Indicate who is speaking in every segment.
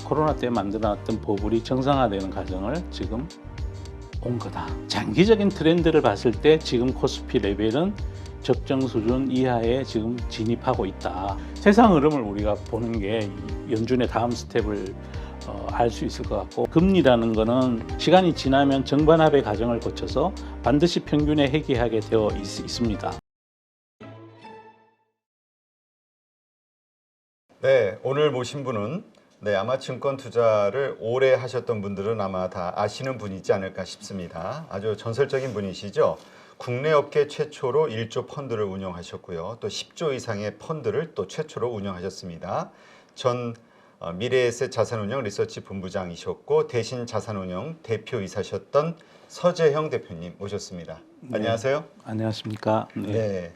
Speaker 1: 코로나 때 만들어놨던 버블이 정상화되는 과정을 지금 온 거다. 장기적인 트렌드를 봤을 때 지금 코스피 레벨은 적정 수준 이하에 지금 진입하고 있다. 세상 흐름을 우리가 보는 게 연준의 다음 스텝을 알 수 있을 것 같고, 금리라는 거는 시간이 지나면 정반합의 과정을 거쳐서 반드시 평균에 회귀하게 되어 있습니다.
Speaker 2: 네, 오늘 모신 분은 아마 증권 투자를 오래 하셨던 분들은 아마 다 아시는 분이지 않을까 싶습니다. 아주 전설적인 분이시죠. 국내 업계 최초로 1조 펀드를 운영하셨고요. 또 10조 이상의 펀드를 또 최초로 운영하셨습니다. 전 미래에셋 자산운용 리서치 본부장이셨고 대신 자산운용 대표이사셨던 서재형 대표님 모셨습니다.
Speaker 1: 네.
Speaker 2: 안녕하세요.
Speaker 1: 안녕하십니까? 네.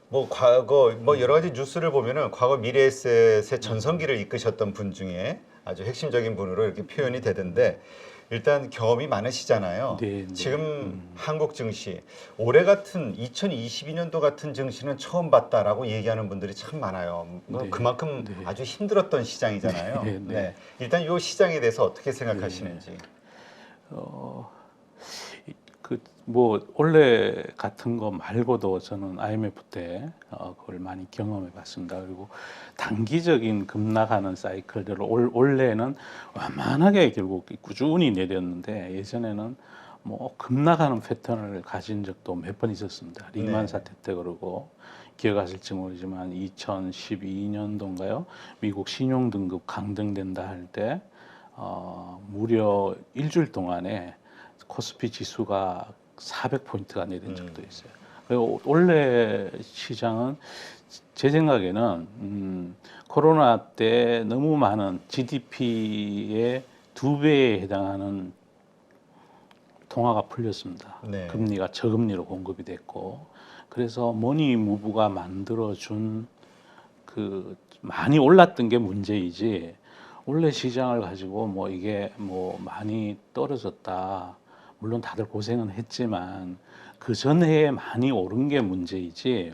Speaker 2: 뭐 과거 뭐 여러 가지 뉴스를 보면은 과거 미래에셋의 전성기를 이끄셨던 분 중에 아주 핵심적인 분으로 이렇게 표현이 되던데, 일단 경험이 많으시잖아요.
Speaker 1: 네.
Speaker 2: 지금 한국 증시 올해 같은 2022년도 같은 증시는 처음 봤다라고 얘기하는 분들이 참 많아요. 뭐
Speaker 1: 네.
Speaker 2: 그만큼
Speaker 1: 네.
Speaker 2: 아주 힘들었던 시장이잖아요.
Speaker 1: 네.
Speaker 2: 일단 이 시장에 대해서 어떻게 생각하시는지.
Speaker 1: 뭐 원래 같은 거 말고도 저는 IMF 때 그걸 많이 경험해 봤습니다. 그리고 단기적인 급락하는 사이클들을 올해는 완만하게 결국 꾸준히 내렸는데, 예전에는 뭐 급락하는 패턴을 가진 적도 몇 번 있었습니다. 리만 사태 때 그러고, 기억하실지 모르지만 2012년도인가요? 미국 신용 등급 강등된다 할 때 무려 일주일 동안에 코스피 지수가 400포인트가 내린 적도 있어요. 그리고 올해 시장은 제 생각에는 코로나 때 너무 많은 GDP의 2배에 해당하는 통화가 풀렸습니다.
Speaker 2: 네.
Speaker 1: 금리가 저금리로 공급이 됐고, 그래서 머니 무브가 만들어준 그 많이 올랐던 게 문제이지, 원래 시장을 가지고 뭐 이게 뭐 많이 떨어졌다, 물론 다들 고생은 했지만 그 전해에 많이 오른 게 문제이지,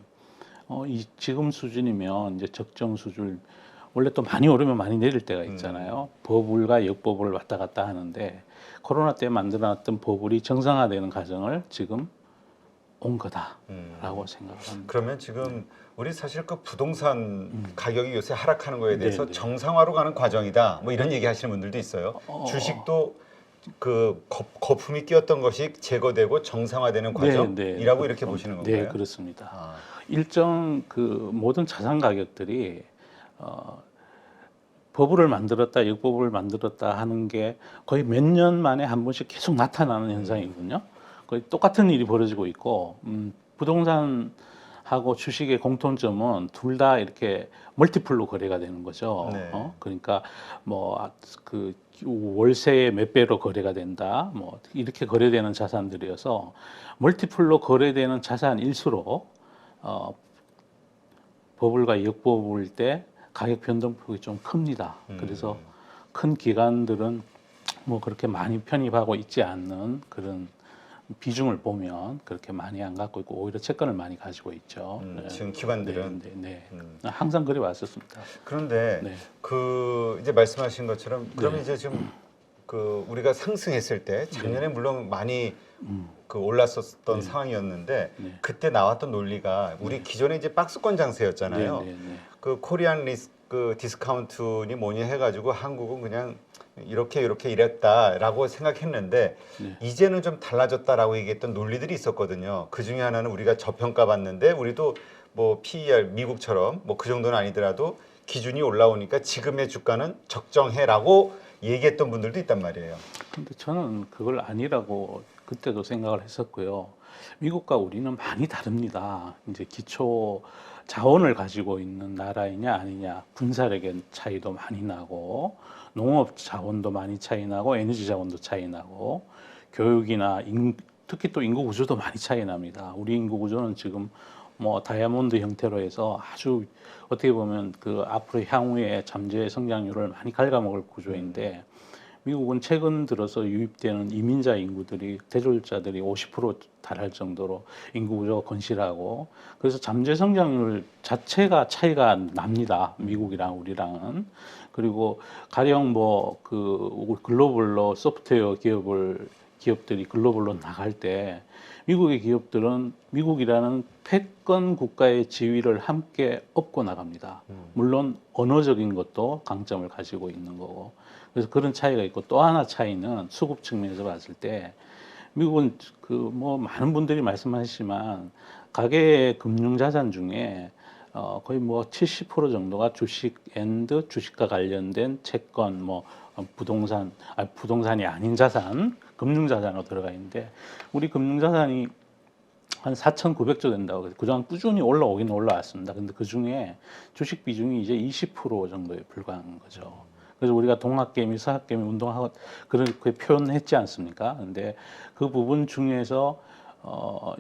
Speaker 1: 이 지금 수준이면 이제 적정 수준, 원래 또 많이 오르면 많이 내릴 때가 있잖아요. 버블과 역버블을 왔다 갔다 하는데, 코로나 때 만들어놨던 버블이 정상화되는 과정을 지금 온 거다라고 생각합니다.
Speaker 2: 그러면 지금 우리 사실 그 부동산 가격이 요새 하락하는 거에 대해서
Speaker 1: 네.
Speaker 2: 정상화로 가는 과정이다, 뭐 이런 얘기 하시는 분들도 있어요. 주식도 그 거품이 끼었던 것이 제거되고 정상화되는 과정이라고 이렇게 보시는 건가요?
Speaker 1: 네, 그렇습니다. 일정 그 모든 자산 가격들이 버블을 만들었다, 역버블을 만들었다 하는 게 거의 몇 년 만에 한 번씩 계속 나타나는 현상이거든요. 거의 똑같은 일이 벌어지고 있고, 부동산하고 주식의 공통점은 둘 다 이렇게 멀티플로 거래가 되는 거죠.
Speaker 2: 네.
Speaker 1: 그러니까 뭐 그 월세의 몇 배로 거래가 된다, 뭐 이렇게 거래되는 자산들이어서 멀티플로 거래되는 자산일수록 버블과 역버블 때 가격 변동폭이 좀 큽니다. 그래서 큰 기관들은 뭐 그렇게 많이 편입하고 있지 않는 그런 비중을 보면 그렇게 많이 안 갖고 있고, 오히려 채권을 많이 가지고 있죠.
Speaker 2: 지금 기관들은
Speaker 1: 항상 그래 왔었습니다.
Speaker 2: 그런데 그 이제 말씀하신 것처럼 그러면 이제 지금 그 우리가 상승했을 때 작년에 물론 많이 그 올랐었던 상황이었는데, 그때 나왔던 논리가 우리 기존에 이제 박스권 장세였잖아요. 그 코리안 리스크 디스카운트니 뭐니 해가지고 한국은 그냥 이렇게 이랬다라고 생각했는데, 이제는 좀 달라졌다라고 얘기했던 논리들이 있었거든요. 그 중에 하나는 우리가 저평가받는데, 우리도 뭐 PER 미국처럼 뭐 그 정도는 아니더라도 기준이 올라오니까 지금의 주가는 적정해라고 얘기했던 분들도 있단 말이에요.
Speaker 1: 근데 저는 그걸 아니라고 그때도 생각을 했었고요. 미국과 우리는 많이 다릅니다. 이제 기초 자원을 가지고 있는 나라이냐 아니냐, 군사력의 차이도 많이 나고, 농업 자원도 많이 차이 나고, 에너지 자원도 차이 나고, 교육이나 특히 또 인구 구조도 많이 차이 납니다. 우리 인구 구조는 지금 뭐 다이아몬드 형태로 해서 아주 어떻게 보면 그 앞으로 향후에 잠재 성장률을 많이 갉아먹을 구조인데, 미국은 최근 들어서 유입되는 이민자 인구들이, 대졸자들이 50% 달할 정도로 인구 구조가 건실하고, 그래서 잠재 성장률 자체가 차이가 납니다. 미국이랑 우리랑은. 그리고 가령 뭐 그 글로벌로 소프트웨어 기업들이 글로벌로 나갈 때 미국의 기업들은 미국이라는 패권 국가의 지위를 함께 업고 나갑니다. 물론 언어적인 것도 강점을 가지고 있는 거고. 그래서 그런 차이가 있고, 또 하나 차이는 수급 측면에서 봤을 때 미국은 그 뭐 많은 분들이 말씀하시지만 가계 금융 자산 중에 거의 뭐 70% 정도가 주식 앤드 주식과 관련된 채권, 뭐 부동산이 아닌 자산, 금융 자산으로 들어가 있는데, 우리 금융 자산이 한 4,900조 된다고. 그동안 꾸준히 올라오긴 올라왔습니다. 근데 그 중에 주식 비중이 이제 20% 정도에 불과한 거죠. 그래서 우리가 동학개미, 서학개미 운동하고 그렇게 표현했지 않습니까? 근데 그 부분 중에서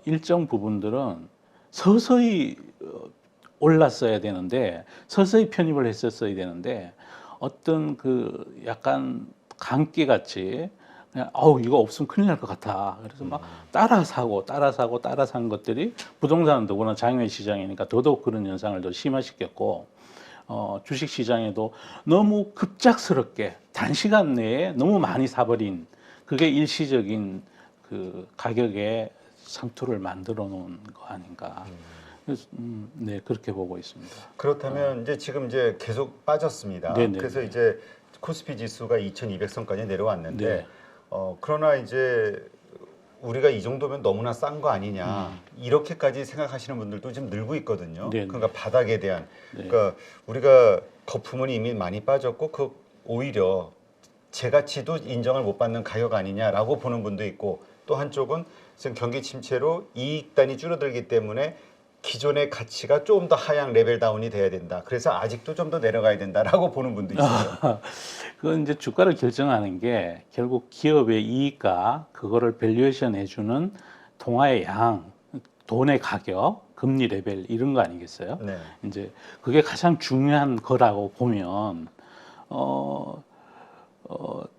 Speaker 1: 일정 부분들은 서서히 올랐어야 되는데, 서서히 편입을 했었어야 되는데, 어떤 그 약간 감기 같이 그냥 이거 없으면 큰일 날 것 같아. 그래서 막 따라 산 것들이, 부동산은 더구나 장외 시장이니까 더더욱 그런 현상을 더 심화시켰고, 주식 시장에도 너무 급작스럽게 단시간 내에 너무 많이 사버린, 그게 일시적인 그 가격의 상투를 만들어 놓은 거 아닌가. 그래서 네, 그렇게 보고 있습니다.
Speaker 2: 그렇다면 이제 지금 이제 계속 빠졌습니다.
Speaker 1: 네네.
Speaker 2: 그래서 이제 코스피 지수가 2,200선까지 내려왔는데
Speaker 1: 네.
Speaker 2: 그러나 이제 우리가 이 정도면 너무나 싼 거 아니냐 이렇게까지 생각하시는 분들도 지금 늘고 있거든요.
Speaker 1: 네네.
Speaker 2: 그러니까 바닥에 대한
Speaker 1: 네.
Speaker 2: 그러니까 우리가 거품은 이미 많이 빠졌고 그 오히려 제 가치도 인정을 못 받는 가격 아니냐라고 보는 분도 있고, 또 한쪽은 지금 경기 침체로 이익단이 줄어들기 때문에 기존의 가치가 좀 더 하향 레벨 다운이 돼야 된다. 그래서 아직도 좀 더 내려가야 된다라고 보는 분도 있어요.
Speaker 1: 그건 이제 주가를 결정하는 게 결국 기업의 이익과 그거를 밸류에이션 해주는 통화의 양, 돈의 가격, 금리 레벨 이런 거 아니겠어요?
Speaker 2: 네.
Speaker 1: 이제 그게 가장 중요한 거라고 보면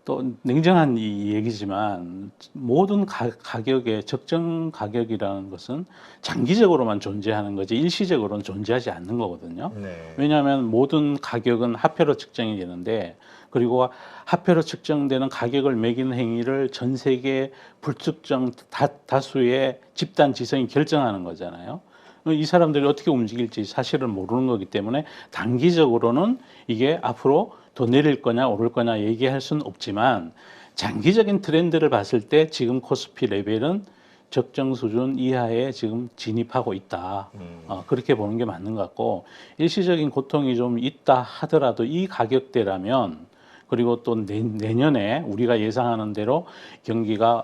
Speaker 1: 또 냉정한 이 얘기지만 모든 가격의 적정 가격이라는 것은 장기적으로만 존재하는 거지 일시적으로는 존재하지 않는 거거든요.
Speaker 2: 네.
Speaker 1: 왜냐하면 모든 가격은 화폐로 측정이 되는데, 그리고 화폐로 측정되는 가격을 매기는 행위를 전 세계 불특정 다수의 집단 지성이 결정하는 거잖아요. 이 사람들이 어떻게 움직일지 사실은 모르는 거기 때문에 단기적으로는 이게 앞으로 더 내릴 거냐 오를 거냐 얘기할 수는 없지만, 장기적인 트렌드를 봤을 때 지금 코스피 레벨은 적정 수준 이하에 지금 진입하고 있다. 그렇게 보는 게 맞는 것 같고, 일시적인 고통이 좀 있다 하더라도 이 가격대라면, 그리고 또 내년에 우리가 예상하는 대로 경기가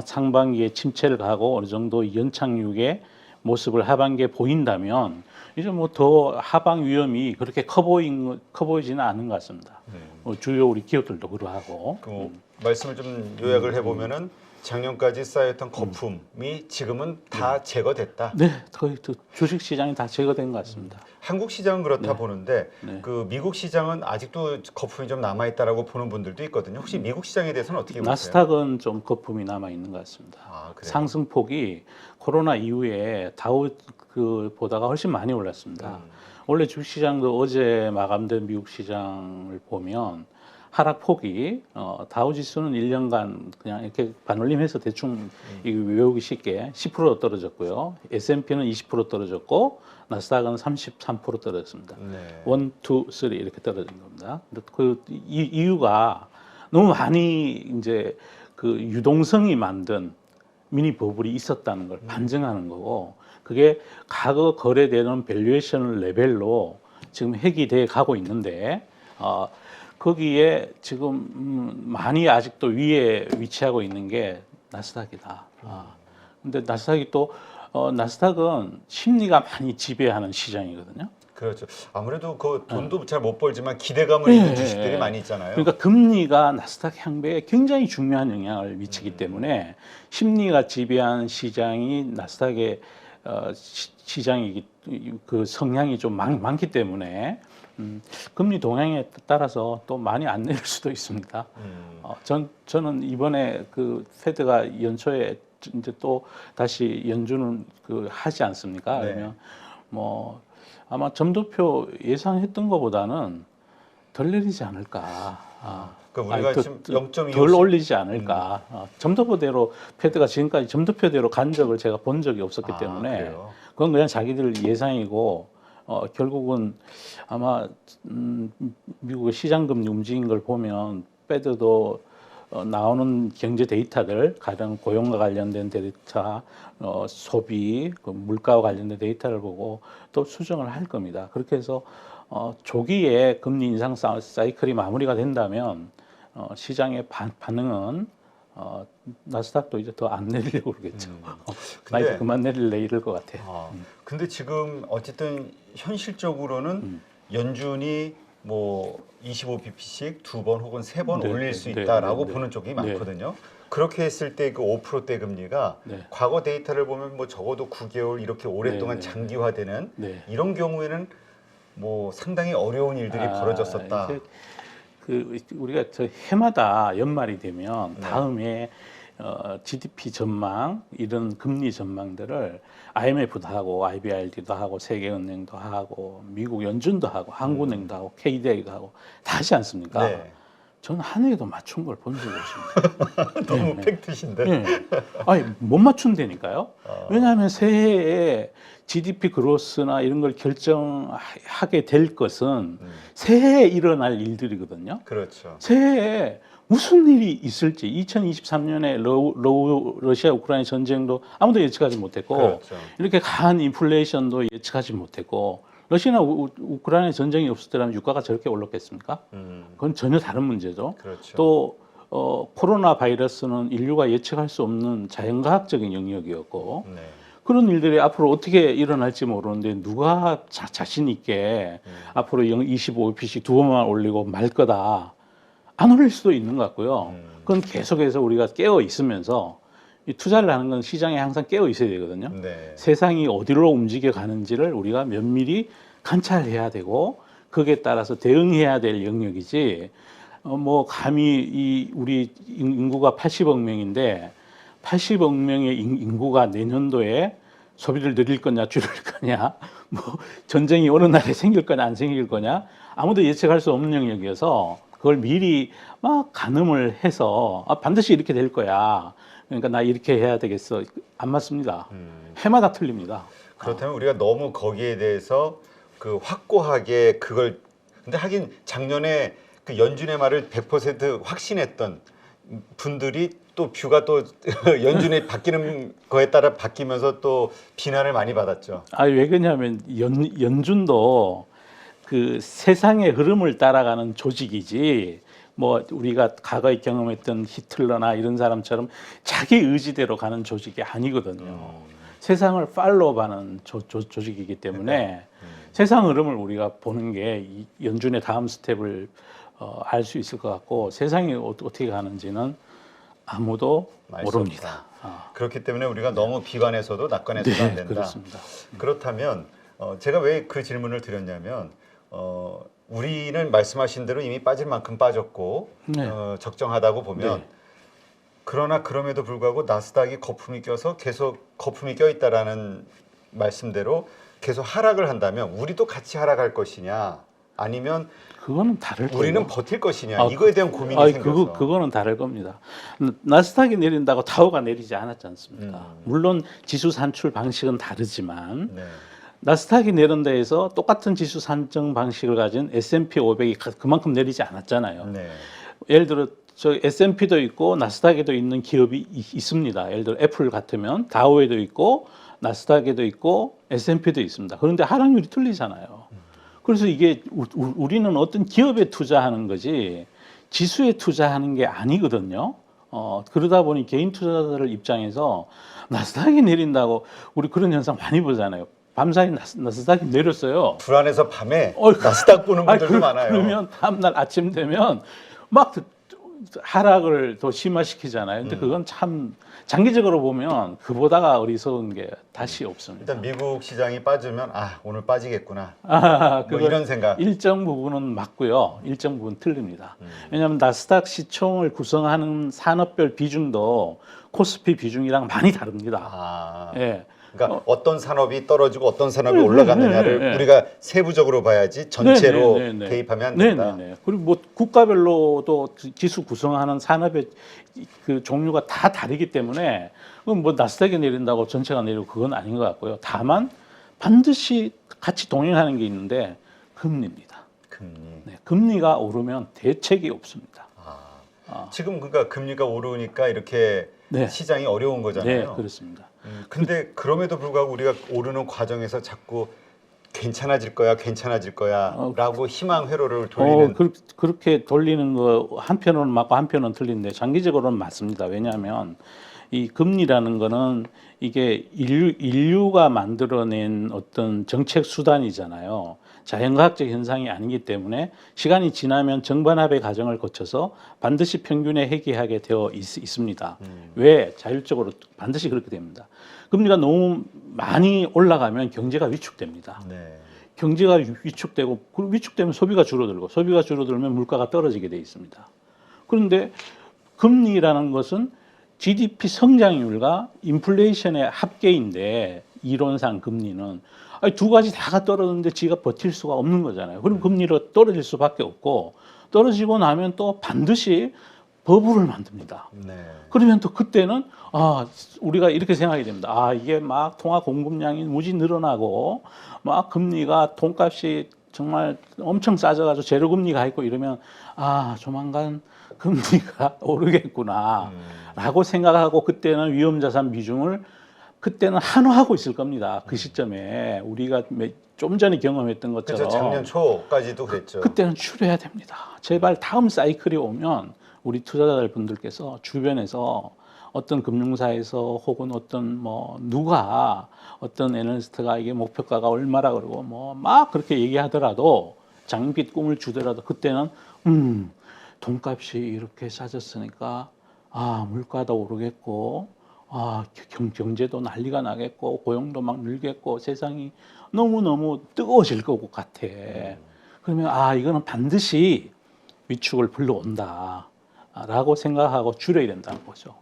Speaker 1: 상반기에 침체를 가고 어느 정도 연착륙의 모습을 하반기에 보인다면, 이제 뭐 더 하방 위험이 그렇게 커 보이지는 않은 것 같습니다. 주요 우리 기업들도 그러하고.
Speaker 2: 말씀을 좀 요약을 해보면은 작년까지 쌓였던 거품이 지금은 다 제거됐다.
Speaker 1: 네, 거의 주식 시장이 다 제거된 것 같습니다.
Speaker 2: 한국 시장은 그렇다
Speaker 1: 네.
Speaker 2: 보는데
Speaker 1: 네.
Speaker 2: 그 미국 시장은 아직도 거품이 좀 남아 있다라고 보는 분들도 있거든요. 혹시 미국 시장에 대해서는 어떻게 보세요?
Speaker 1: 나스닥은 좀 거품이 남아 있는 것 같습니다.
Speaker 2: 아, 그래요?
Speaker 1: 상승폭이 코로나 이후에 다우 보다가 훨씬 많이 올랐습니다. 원래 주식시장도 어제 마감된 미국 시장을 보면 하락폭이 다우지수는 1년간 그냥 이렇게 반올림해서 대충 이거 외우기 쉽게 10% 떨어졌고요. S&P는 20% 떨어졌고 나스닥은 33% 떨어졌습니다.
Speaker 2: 네.
Speaker 1: 1, 2, 3 이렇게 떨어진 겁니다. 근데 그 이유가 너무 많이 이제 그 유동성이 만든 미니 버블이 있었다는 걸 반증하는 거고, 그게 과거 거래되는 밸류에이션 레벨로 지금 해기돼 가고 있는데, 거기에 지금 많이 아직도 위에 위치하고 있는 게 나스닥이다. 근데 나스닥이 또 나스닥은 심리가 많이 지배하는 시장이거든요.
Speaker 2: 그렇죠. 아무래도 그 돈도 잘 못 벌지만 기대감을 있는
Speaker 1: 네.
Speaker 2: 주식들이 많이 있잖아요.
Speaker 1: 그러니까 금리가 나스닥 향배에 굉장히 중요한 영향을 미치기 때문에 심리가 지배한 시장이 나스닥의 시장이 그 성향이 좀 많기 때문에 금리 동향에 따라서 또 많이 안 내릴 수도 있습니다. 저는 이번에 그 페드가 연초에 이제 또 다시 연준은 그 하지 않습니까?
Speaker 2: 네.
Speaker 1: 그러면 뭐 아마 점도표 예상했던 것보다는 덜 내리지 않을까.
Speaker 2: 그러니까 우리가
Speaker 1: 아니,
Speaker 2: 지금 0.25
Speaker 1: 덜 올리지 않을까. 점도표대로 패드가 지금까지 점도표대로 간 적을 제가 본 적이 없었기 때문에
Speaker 2: 그래요?
Speaker 1: 그건 그냥 자기들 예상이고 결국은 아마 미국의 시장금리 움직인 걸 보면 패드도 나오는 경제 데이터들, 가령 고용과 관련된 데이터, 소비, 그 물가와 관련된 데이터를 보고 또 수정을 할 겁니다. 그렇게 해서 조기에 금리 인상 사이클이 마무리가 된다면 시장의 반응은 나스닥도 이제 더 안 내리려고 그러겠죠. 나 이제 그만 내릴래 이럴 것 같아요.
Speaker 2: 근데 지금 어쨌든 현실적으로는 연준이 뭐 25bp씩 2번 혹은 3번
Speaker 1: 네,
Speaker 2: 올릴
Speaker 1: 네,
Speaker 2: 수
Speaker 1: 네,
Speaker 2: 있다라고
Speaker 1: 네,
Speaker 2: 보는 쪽이
Speaker 1: 네.
Speaker 2: 많거든요. 그렇게 했을 때 그 5%대 금리가
Speaker 1: 네.
Speaker 2: 과거 데이터를 보면 뭐 적어도 9개월 이렇게 오랫동안
Speaker 1: 네, 네,
Speaker 2: 장기화되는
Speaker 1: 네.
Speaker 2: 이런 경우에는 뭐 상당히 어려운 일들이 벌어졌었다.
Speaker 1: 이제 우리가 저 해마다 연말이 되면
Speaker 2: 네.
Speaker 1: 다음에 GDP 전망 이런 금리 전망들을 IMF도 하고 IBRD도 하고 세계은행도 하고 미국 연준도 하고 한국은행도 하고 KDI도 하고 다 하지 않습니까?
Speaker 2: 네.
Speaker 1: 저는 한 해에도 맞춘 걸 본 적이 없습니다.
Speaker 2: 너무
Speaker 1: 네.
Speaker 2: 팩트신데.
Speaker 1: 네. 아니 못 맞춘다니까요. 왜냐하면 새해에 GDP 그로스나 이런 걸 결정하게 될 것은 새해에 일어날 일들이거든요.
Speaker 2: 그렇죠.
Speaker 1: 새해에 무슨 일이 있을지 2023년에 러시아 우크라이나 전쟁도 아무도 예측하지 못했고
Speaker 2: 그렇죠.
Speaker 1: 이렇게 강한 인플레이션도 예측하지 못했고 러시아나 우크라이나 전쟁이 없었더라면 유가가 저렇게 올랐겠습니까? 그건 전혀 다른 문제죠.
Speaker 2: 그렇죠.
Speaker 1: 또 코로나 바이러스는 인류가 예측할 수 없는 자연과학적인 영역이었고
Speaker 2: 네.
Speaker 1: 그런 일들이 앞으로 어떻게 일어날지 모르는데 누가 자신 있게 앞으로 25p씩 2번만 올리고 말 거다. 안 올릴 수도 있는 것 같고요. 그건 계속해서 우리가 깨어 있으면서 이 투자를 하는 건 시장에 항상 깨어 있어야 되거든요.
Speaker 2: 네.
Speaker 1: 세상이 어디로 움직여 가는지를 우리가 면밀히 관찰해야 되고 거기에 따라서 대응해야 될 영역이지. 뭐 감히 우리 인구가 80억 명인데 80억 명의 인구가 내년도에 소비를 늘릴 거냐 줄일 거냐 뭐 전쟁이 어느 날에 생길 거냐 안 생길 거냐 아무도 예측할 수 없는 영역이어서 그걸 미리 막 가늠을 해서 반드시 이렇게 될 거야. 그러니까 나 이렇게 해야 되겠어. 안 맞습니다. 해마다 틀립니다.
Speaker 2: 그렇다면 우리가 너무 거기에 대해서 그 확고하게 그걸 근데 하긴 작년에 그 연준의 말을 100% 확신했던 분들이 또 뷰가 또 연준이 바뀌는 거에 따라 바뀌면서 또 비난을 많이 받았죠.
Speaker 1: 왜 그러냐면 연준도 그 세상의 흐름을 따라가는 조직이지 뭐 우리가 과거에 경험했던 히틀러나 이런 사람처럼 자기 의지대로 가는 조직이 아니거든요. 세상을 팔로우하는 조직이기 때문에 세상 흐름을 우리가 보는 게 이 연준의 다음 스텝을 알 수 있을 것 같고 세상이 어떻게 가는지는 아무도 모릅니다.
Speaker 2: 그렇기 때문에 우리가 너무 비관해서도 낙관해서도 안 된다.
Speaker 1: 그렇습니다.
Speaker 2: 그렇다면 제가 왜 그 질문을 드렸냐면 우리는 말씀하신 대로 이미 빠질 만큼 빠졌고
Speaker 1: 네.
Speaker 2: 적정하다고 보면
Speaker 1: 네.
Speaker 2: 그러나 그럼에도 불구하고 나스닥이 거품이 껴서 계속 거품이 껴 있다라는 말씀대로 계속 하락을 한다면 우리도 같이 하락할 것이냐 아니면
Speaker 1: 그거는 다를 거예요.
Speaker 2: 우리는 버틸 것이냐 이거에 대한 고민이 생겨서
Speaker 1: 그거는 다를 겁니다. 나스닥이 내린다고 다우가 내리지 않았지 않습니까? 물론 지수 산출 방식은 다르지만
Speaker 2: 네.
Speaker 1: 나스닥이 내린다 해서 똑같은 지수 산정 방식을 가진 S&P 500이 그만큼 내리지 않았잖아요.
Speaker 2: 네.
Speaker 1: 예를 들어 저 S&P도 있고 나스닥에도 있는 기업이 있습니다. 예를 들어 애플 같으면 다우에도 있고 나스닥에도 있고 S&P도 있습니다. 그런데 하락률이 틀리잖아요. 그래서 이게 우리는 어떤 기업에 투자하는 거지 지수에 투자하는 게 아니거든요. 그러다 보니 개인 투자자들 입장에서 나스닥이 내린다고 우리 그런 현상 많이 보잖아요. 밤사이 나스닥이 내렸어요.
Speaker 2: 불안해서 밤에 나스닥 보는 분들도 많아요.
Speaker 1: 그러면 다음날 아침 되면 막 하락을 더 심화시키잖아요. 근데 그건 참 장기적으로 보면 그보다가 어리석은 게 다시 없습니다.
Speaker 2: 일단 미국 시장이 빠지면 오늘 빠지겠구나. 뭐
Speaker 1: 그거
Speaker 2: 이런 생각.
Speaker 1: 일정 부분은 맞고요. 일정 부분 틀립니다. 왜냐하면 나스닥 시총을 구성하는 산업별 비중도 코스피 비중이랑 많이 다릅니다. 예.
Speaker 2: 그러니까 어떤 산업이 떨어지고 어떤 산업이 올라가느냐를 우리가 세부적으로 봐야지 전체로 대입하면 안 된다.
Speaker 1: 그리고 뭐 국가별로도 지수 구성하는 산업의 그 종류가 다 다르기 때문에 뭐 나스닥이 내린다고 전체가 내리고 그건 아닌 것 같고요. 다만 반드시 같이 동행하는 게 있는데 금리입니다.
Speaker 2: 금리.
Speaker 1: 금리가 오르면 대책이 없습니다.
Speaker 2: 지금 그러니까 금리가 오르니까 이렇게 시장이 어려운 거잖아요.
Speaker 1: 네, 그렇습니다.
Speaker 2: 근데 그럼에도 불구하고 우리가 오르는 과정에서 자꾸 괜찮아질 거야라고 희망 회로를 돌리는.
Speaker 1: 그렇게 돌리는 거 한편으로는 맞고 한편은 틀린데 장기적으로는 맞습니다. 왜냐하면 이 금리라는 거는 이게 인류가 만들어낸 어떤 정책 수단이잖아요. 자연과학적 현상이 아니기 때문에 시간이 지나면 정반합의 과정을 거쳐서 반드시 평균에 회귀하게 되어 있습니다. 왜? 자율적으로 반드시 그렇게 됩니다. 금리가 너무 많이 올라가면 경제가 위축됩니다. 경제가 위축되고 위축되면 소비가 줄어들고 소비가 줄어들면 물가가 떨어지게 돼 있습니다. 그런데 금리라는 것은 GDP 성장률과 인플레이션의 합계인데 이론상 금리는 두 가지 다가 떨어졌는데 지가 버틸 수가 없는 거잖아요. 그럼 금리로 떨어질 수밖에 없고 떨어지고 나면 또 반드시 버블을 만듭니다. 그러면 또 그때는 우리가 이렇게 생각이 됩니다. 이게 막 통화 공급량이 무지 늘어나고 막 금리가 돈값이 정말 엄청 싸져가지고 제로금리가 있고 이러면 조만간 금리가 오르겠구나 라고 생각하고 그때는 위험자산 비중을 그때는 한화하고 있을 겁니다. 그 시점에 우리가 좀 전에 경험했던 것처럼.
Speaker 2: 그렇죠. 작년 초까지도 그랬죠.
Speaker 1: 그때는 줄여야 됩니다. 제발 다음 사이클이 오면 우리 투자자들 분들께서 주변에서 어떤 금융사에서 혹은 어떤 누가 어떤 애널리스트가 이게 목표가가 얼마라 그러고 막 그렇게 얘기하더라도 장밋 꿈을 주더라도 그때는 돈값이 이렇게 싸졌으니까 물가도 오르겠고 경제도 난리가 나겠고 고용도 막 늘겠고 세상이 너무너무 뜨거워질 것 같아. 그러면 이거는 반드시 위축을 불러온다 라고 생각하고 줄여야 된다는 거죠.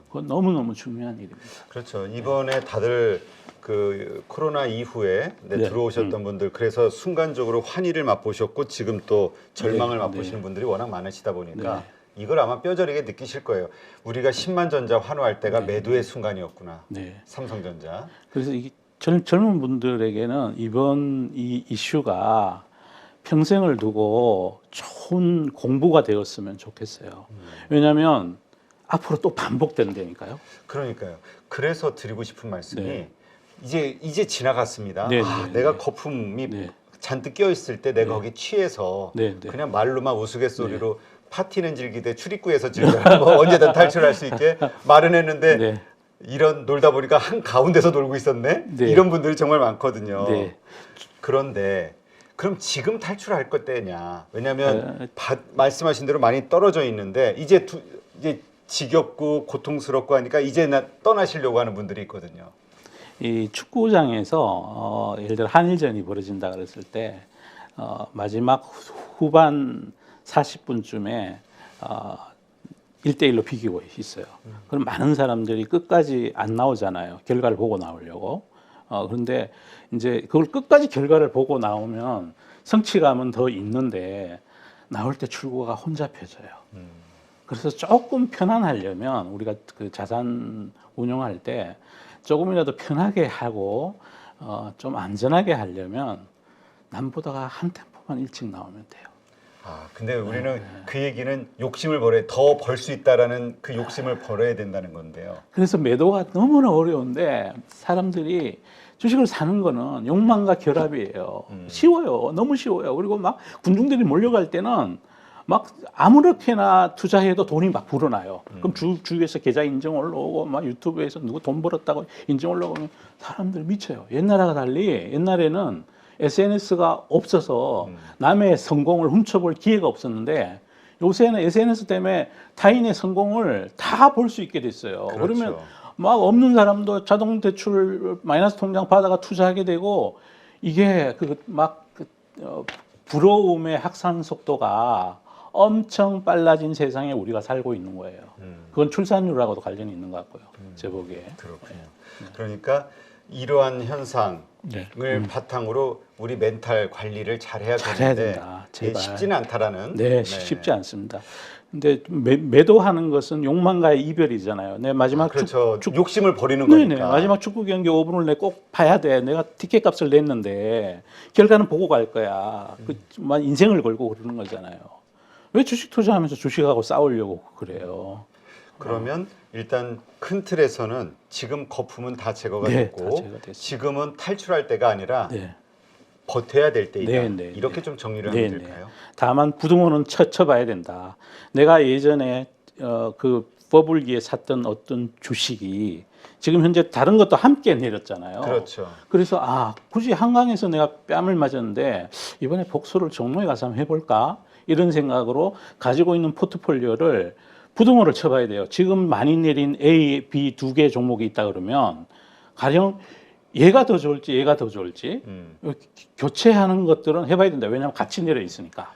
Speaker 1: 그건 너무너무 중요한 일입니다.
Speaker 2: 그렇죠. 이번에 다들 그 코로나 이후에 들어오셨던 분들 그래서 순간적으로 환희를 맛보셨고 지금 또 절망을 맛보시는 분들이 워낙 많으시다 보니까 이걸 아마 뼈저리게 느끼실 거예요. 우리가 10만 전자 환호할 때가 매도의 순간이었구나. 삼성전자.
Speaker 1: 그래서 이 젊은 분들에게는 이번 이 이슈가 평생을 두고 좋은 공부가 되었으면 좋겠어요. 왜냐하면 앞으로 또 반복된다니까요.
Speaker 2: 그러니까요. 그래서 드리고 싶은 말씀이 이제 지나갔습니다. 내가 거품이 잔뜩 끼어 있을 때 내가 거기 취해서 그냥 말로만 우스갯소리로 파티는 즐기되 출입구에서 즐겨라. 언제든 탈출할 수 있게 말은 했는데 이런 놀다 보니까 한 가운데서 놀고 있었네. 이런 분들이 정말 많거든요. 그런데 그럼 지금 탈출할 것 때냐? 왜냐하면 말씀하신 대로 많이 떨어져 있는데 이제 지겹고 고통스럽고 하니까 이제 떠나시려고 하는 분들이 있거든요.
Speaker 1: 이 축구장에서 예를 들어 한일전이 벌어진다 그랬을 때 마지막 후반 40분쯤에 1대1로 비기고 있어요. 그럼 많은 사람들이 끝까지 안 나오잖아요. 결과를 보고 나오려고. 그런데 이제 그걸 끝까지 결과를 보고 나오면 성취감은 더 있는데 나올 때 출구가 혼잡해져요. 그래서 조금 편안하려면 우리가 그 자산 운용할 때 조금이라도 편하게 하고 좀 안전하게 하려면 남보다가 한 템포만 일찍 나오면 돼요.
Speaker 2: 근데 우리는 그 얘기는 욕심을 더 벌 수 있다라는 그 욕심을 벌어야 된다는 건데요.
Speaker 1: 그래서 매도가 너무나 어려운데 사람들이 주식을 사는 거는 욕망과 결합이에요. 쉬워요. 너무 쉬워요. 그리고 막 군중들이 몰려갈 때는 막 아무렇게나 투자해도 돈이 막 불어나요. 그럼 주위에서 계좌 인증 올라오고 막 유튜브에서 누구 돈 벌었다고 인증 올라오면 사람들 미쳐요. 옛날과 달리 옛날에는 SNS가 없어서 남의 성공을 훔쳐볼 기회가 없었는데 요새는 SNS 때문에 타인의 성공을 다 볼 수 있게 됐어요. 그러면 막 없는 사람도 자동 대출 마이너스 통장 받아가 투자하게 되고 이게 부러움의 확산 속도가 엄청 빨라진 세상에 우리가 살고 있는 거예요. 그건 출산율하고도 관련이 있는 것 같고요. 제 보기에.
Speaker 2: 그렇군요. 그러니까 이러한 현상을
Speaker 1: 네.
Speaker 2: 바탕으로 우리 멘탈 관리를 잘해야
Speaker 1: 잘해야
Speaker 2: 되는데
Speaker 1: 된다.
Speaker 2: 이게
Speaker 1: 제발.
Speaker 2: 쉽지는 않다라는.
Speaker 1: 네, 쉽지 않습니다. 근데 매도하는 것은 욕망과의 이별이잖아요. 내 마지막
Speaker 2: 그렇죠. 욕심을 버리는
Speaker 1: 네네.
Speaker 2: 거니까.
Speaker 1: 마지막 축구 경기 5분을 내 꼭 봐야 돼. 내가 티켓 값을 냈는데 결과는 보고 갈 거야. 막 인생을 걸고 그러는 거잖아요. 왜 주식 투자하면서 주식하고 싸우려고 그래요?
Speaker 2: 그러면 일단 큰 틀에서는 지금 거품은 다 제거가
Speaker 1: 네,
Speaker 2: 됐고
Speaker 1: 다 제거됐습니다.
Speaker 2: 지금은 탈출할 때가 아니라
Speaker 1: 네.
Speaker 2: 버텨야 될 때이다.
Speaker 1: 네, 네,
Speaker 2: 이렇게
Speaker 1: 네.
Speaker 2: 좀 정리를
Speaker 1: 네,
Speaker 2: 하면
Speaker 1: 네.
Speaker 2: 될까요?
Speaker 1: 다만 부동산은 쳐봐야 된다. 내가 예전에 그 버블기에 샀던 어떤 주식이 지금 현재 다른 것도 함께 내렸잖아요.
Speaker 2: 그렇죠.
Speaker 1: 그래서 굳이 한강에서 내가 뺨을 맞았는데 이번에 복수를 종로에 가서 한번 해볼까 이런 생각으로 가지고 있는 포트폴리오를 부동호를 쳐봐야 돼요. 지금 많이 내린 A, B 두 개 종목이 있다 그러면 가령 얘가 더 좋을지 얘가 더 좋을지 교체하는 것들은 해봐야 된다. 왜냐하면 같이 내려 있으니까.